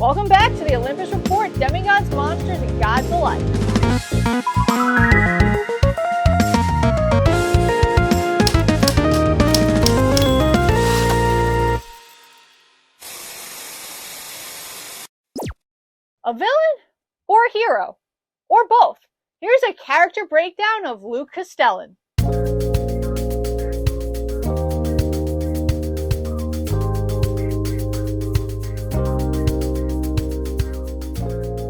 Welcome back to the Olympus Report, Demigods, Monsters, and Gods Alike. A villain or a hero? Or both? Here's a character breakdown of Luke Castellan.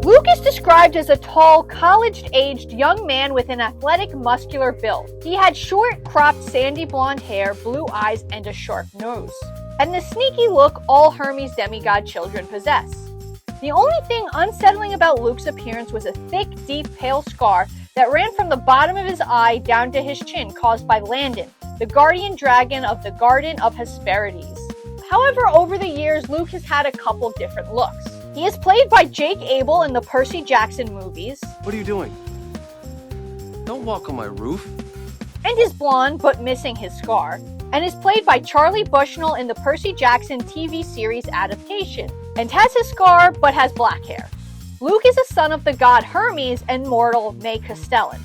Luke is described as a tall, college-aged young man with an athletic, muscular build. He had short, cropped, sandy blonde hair, blue eyes, and a sharp nose. And the sneaky look all Hermes demigod children possess. The only thing unsettling about Luke's appearance was a thick, deep, pale scar that ran from the bottom of his eye down to his chin, caused by Landon, the guardian dragon of the Garden of Hesperides. However, over the years, Luke has had a couple different looks. He is played by Jake Abel in the Percy Jackson movies. What are you doing? Don't walk on my roof. And is blonde, but missing his scar. And is played by Charlie Bushnell in the Percy Jackson TV series adaptation. And has his scar, but has black hair. Luke is a son of the god Hermes and mortal May Castellan.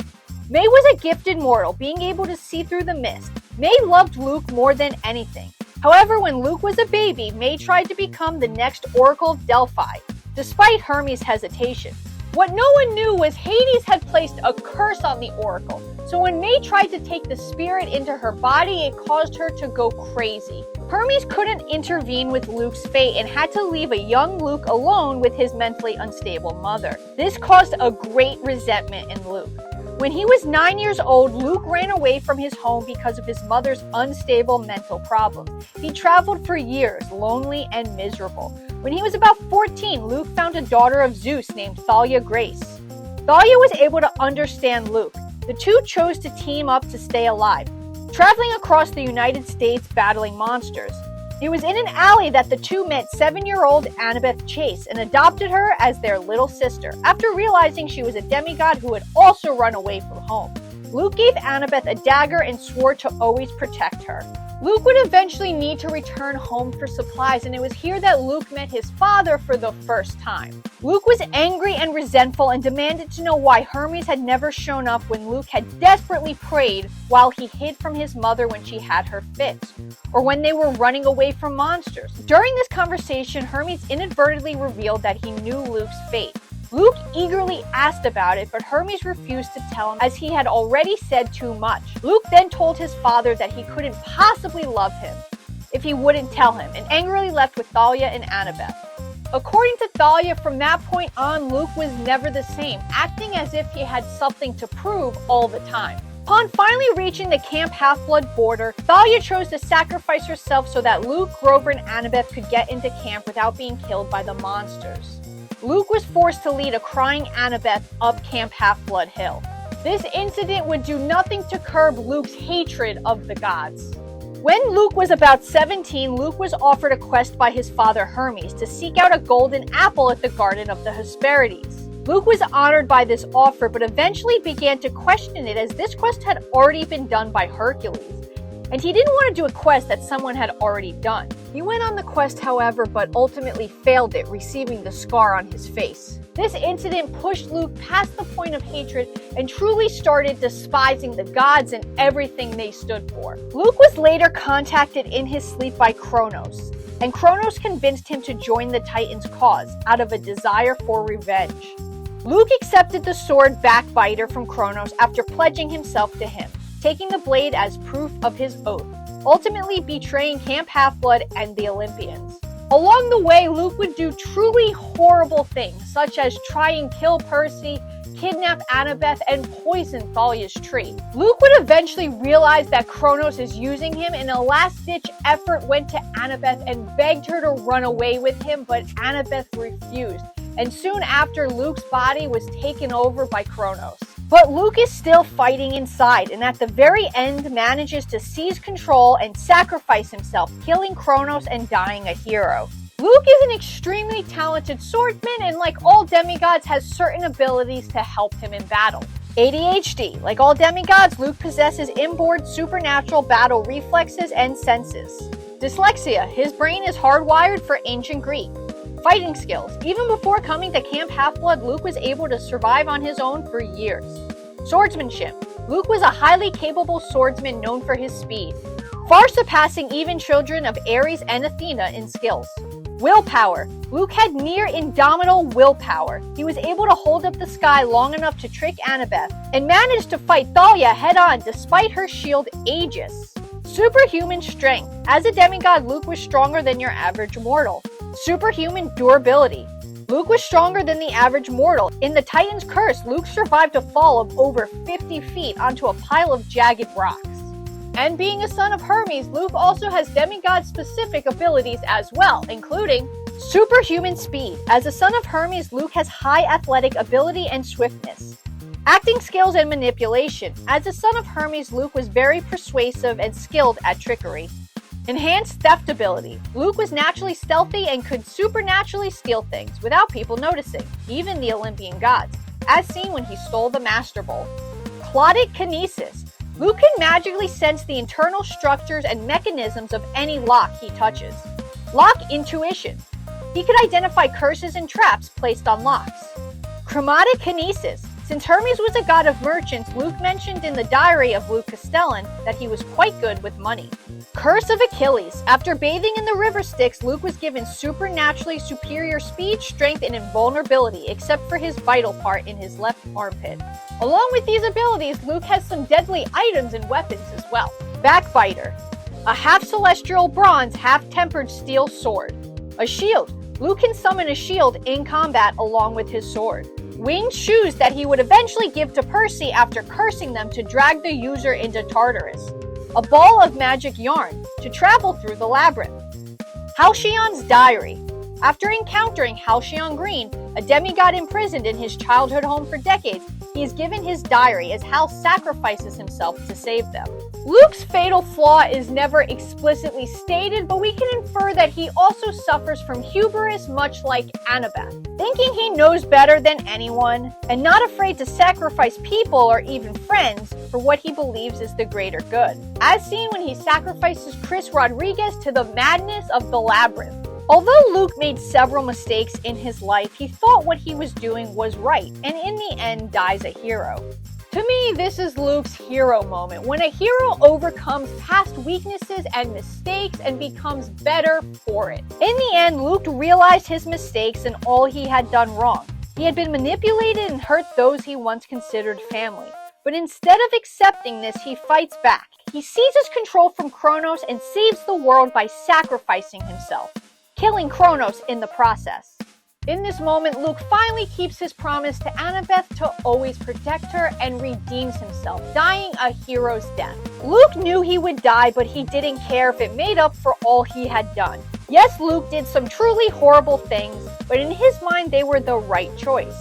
May was a gifted mortal, being able to see through the mist. May loved Luke more than anything. However, when Luke was a baby, May tried to become the next Oracle of Delphi, despite Hermes' hesitation. What no one knew was Hades had placed a curse on the Oracle, so when May tried to take the spirit into her body, it caused her to go crazy. Hermes couldn't intervene with Luke's fate and had to leave a young Luke alone with his mentally unstable mother. This caused a great resentment in Luke. When he was 9 years old, Luke ran away from his home because of his mother's unstable mental problems. He traveled for years, lonely and miserable. When he was about 14, Luke found a daughter of Zeus named Thalia Grace. Thalia was able to understand Luke. The two chose to team up to stay alive, traveling across the United States battling monsters. It was in an alley that the two met 7-year-old Annabeth Chase and adopted her as their little sister, after realizing she was a demigod who had also run away from home. Luke gave Annabeth a dagger and swore to always protect her. Luke would eventually need to return home for supplies, and it was here that Luke met his father for the first time. Luke was angry and resentful and demanded to know why Hermes had never shown up when Luke had desperately prayed while he hid from his mother when she had her fits, or when they were running away from monsters. During this conversation, Hermes inadvertently revealed that he knew Luke's fate. Luke eagerly asked about it, but Hermes refused to tell him as he had already said too much. Luke then told his father that he couldn't possibly love him if he wouldn't tell him, and angrily left with Thalia and Annabeth. According to Thalia, from that point on, Luke was never the same, acting as if he had something to prove all the time. Upon finally reaching the Camp Half-Blood border, Thalia chose to sacrifice herself so that Luke, Grover, and Annabeth could get into camp without being killed by the monsters. Luke was forced to lead a crying Annabeth up Camp Half-Blood Hill. This incident would do nothing to curb Luke's hatred of the gods. When Luke was about 17, Luke was offered a quest by his father Hermes to seek out a golden apple at the Garden of the Hesperides. Luke was honored by this offer, but eventually began to question it as this quest had already been done by Hercules, and he didn't want to do a quest that someone had already done. He went on the quest, however, but ultimately failed it, receiving the scar on his face. This incident pushed Luke past the point of hatred and truly started despising the gods and everything they stood for. Luke was later contacted in his sleep by Kronos, and Kronos convinced him to join the Titans' cause out of a desire for revenge. Luke accepted the sword Backbiter from Kronos after pledging himself to him, taking the blade as proof of his oath, ultimately betraying Camp Half-Blood and the Olympians. Along the way, Luke would do truly horrible things, such as try and kill Percy, kidnap Annabeth, and poison Thalia's tree. Luke would eventually realize that Kronos is using him, and a last-ditch effort went to Annabeth and begged her to run away with him, but Annabeth refused, and soon after, Luke's body was taken over by Kronos. But Luke is still fighting inside, and at the very end manages to seize control and sacrifice himself, killing Kronos and dying a hero. Luke is an extremely talented swordsman, and like all demigods, has certain abilities to help him in battle. ADHD. Like all demigods, Luke possesses inborn supernatural battle reflexes and senses. Dyslexia. His brain is hardwired for ancient Greek. Fighting skills. Even before coming to Camp Half-Blood, Luke was able to survive on his own for years. Swordsmanship. Luke was a highly capable swordsman known for his speed, far surpassing even children of Ares and Athena in skills. Willpower. Luke had near indomitable willpower. He was able to hold up the sky long enough to trick Annabeth, and managed to fight Thalia head-on despite her shield Aegis. Superhuman strength. As a demigod, Luke was stronger than your average mortal. Superhuman durability. Luke was stronger than the average mortal. In the Titan's Curse, Luke survived a fall of over 50 feet onto a pile of jagged rocks. And being a son of Hermes, Luke also has demigod-specific abilities as well, including superhuman speed. As a son of Hermes, Luke has high athletic ability and swiftness. Acting skills and manipulation. As a son of Hermes, Luke was very persuasive and skilled at trickery. Enhanced theft ability. Luke was naturally stealthy and could supernaturally steal things without people noticing, even the Olympian gods, as seen when he stole the Master Bowl. Clodic kinesis. Luke can magically sense the internal structures and mechanisms of any lock he touches. Lock intuition. He could identify curses and traps placed on locks. Chromatic kinesis. Since Hermes was a god of merchants, Luke mentioned in the diary of Luke Castellan that he was quite good with money. Curse of Achilles. After bathing in the river Styx, Luke was given supernaturally superior speed, strength, and invulnerability, except for his vital part in his left armpit. Along with these abilities, Luke has some deadly items and weapons as well. Backbiter. A half-celestial bronze, half-tempered steel sword. A shield. Luke can summon a shield in combat along with his sword. Winged shoes that he would eventually give to Percy after cursing them to drag the user into Tartarus. A ball of magic yarn to travel through the labyrinth. Halcyon's diary. After encountering Halcyon Green, a demigod imprisoned in his childhood home for decades, he is given his diary as Hal sacrifices himself to save them. Luke's fatal flaw is never explicitly stated, but we can infer that he also suffers from hubris, much like Annabeth, thinking he knows better than anyone, and not afraid to sacrifice people or even friends for what he believes is the greater good, as seen when he sacrifices Chris Rodriguez to the madness of the labyrinth. Although Luke made several mistakes in his life, he thought what he was doing was right, and in the end dies a hero. To me, this is Luke's hero moment, when a hero overcomes past weaknesses and mistakes and becomes better for it. In the end, Luke realized his mistakes and all he had done wrong. He had been manipulated and hurt those he once considered family. But instead of accepting this, he fights back. He seizes control from Kronos and saves the world by sacrificing himself, killing Kronos in the process. In this moment, Luke finally keeps his promise to Annabeth to always protect her and redeems himself, dying a hero's death. Luke knew he would die, but he didn't care if it made up for all he had done. Yes, Luke did some truly horrible things, but in his mind they were the right choice.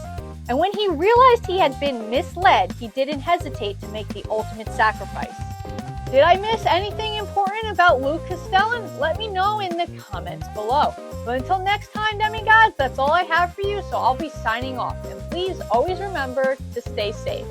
And when he realized he had been misled, he didn't hesitate to make the ultimate sacrifice. Did I miss anything important about Luke Castellan? Let me know in the comments below. But until next time, demigods, that's all I have for you, so I'll be signing off. And please always remember to stay safe.